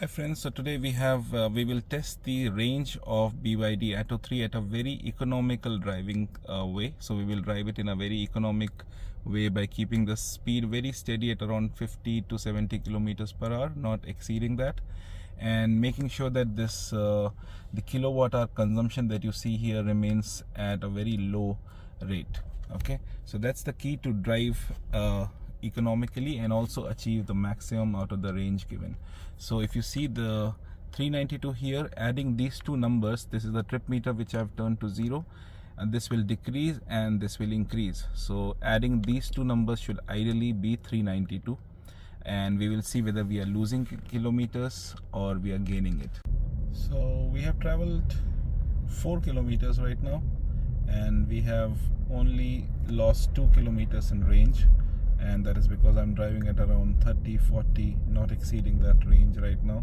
Hi friends, so today we will test the range of BYD Atto 3 at a very economical driving way. So we will drive it in a very economic way by keeping the speed very steady at around 50 to 70 kilometers per hour, not exceeding that, and making sure that this the kilowatt hour consumption that you see here remains at a very low rate. Okay, so that's the key to drive economically and also achieve the maximum out of the range given. So if you see the 392 here, adding these two numbers, this is the trip meter which I've turned to 0, and this will decrease and this will increase. So adding these two numbers should ideally be 392, and we will see whether we are losing kilometers or we are gaining it. So we have traveled 4 kilometers right now, and we have only lost 2 kilometers in range, and that is because I'm driving at around 30-40, not exceeding that range right now.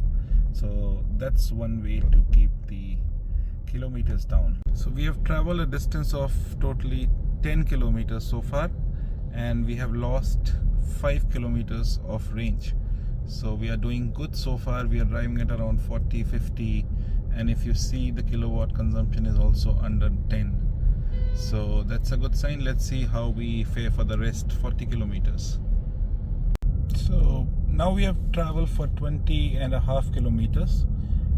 So that's one way to keep the kilometers down. So we have traveled a distance of totally 10 kilometers so far, and we have lost 5 kilometers of range. So we are doing good so far. We are driving at around 40-50, and if you see, the kilowatt consumption is also under 10. So that's a good sign. Let's see how we fare for the rest 40 kilometers. So now we have traveled for 20.5 kilometers,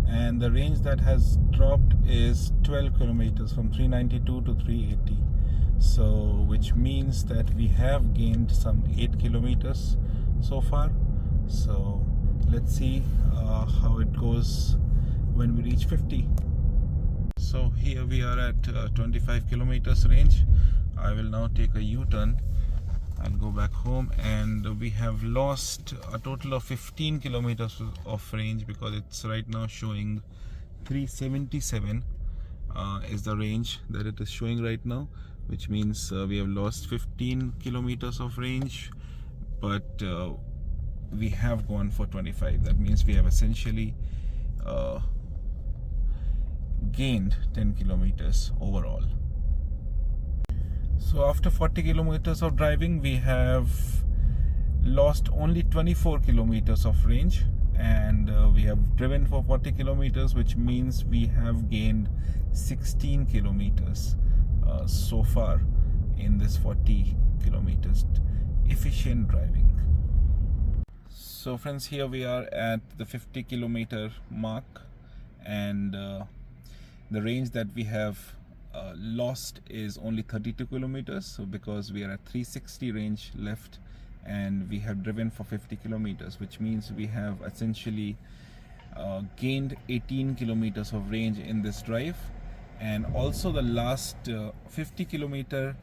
and the range that has dropped is 12 kilometers from 392 to 380. So which means that we have gained some 8 kilometers so far. So let's see how it goes when we reach 50. So here we are at 25 kilometers range. I will now take a U-turn and go back home, and we have lost a total of 15 kilometers of range, because it's right now showing 377 is the range that it is showing right now, which means we have lost 15 kilometers of range, but we have gone for 25. That means we have essentially gained 10 kilometers overall. So after 40 kilometers of driving, we have lost only 24 kilometers of range, and we have driven for 40 kilometers, which means we have gained 16 kilometers so far in this 40 kilometers efficient driving. So friends, here we are at the 50 kilometer mark, and the range that we have lost is only 32 kilometers. So because we are at 360 range left, and we have driven for 50 kilometers, which means we have essentially gained 18 kilometers of range in this drive. And also the last 50 kilometer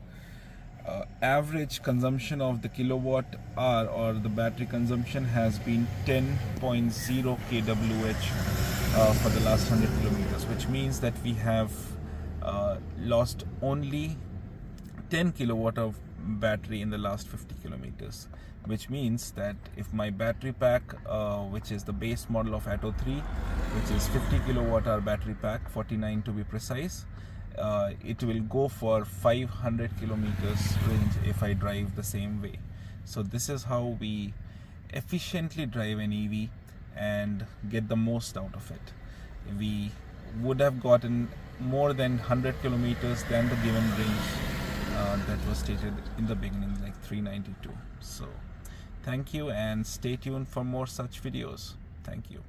average consumption of the kilowatt hour, or the battery consumption, has been 10.0 kWh for the last 100 kilometers, which means that we have lost only 10 kilowatt of battery in the last 50 kilometers, which means that if my battery pack, which is the base model of Atto 3, which is 50 kilowatt hour battery pack, 49 to be precise, it will go for 500 kilometers range if I drive the same way. So this is how we efficiently drive an EV and get the most out of it. We would have gotten more than 100 kilometers than the given range that was stated in the beginning, like 392. So thank you, and stay tuned for more such videos. Thank you.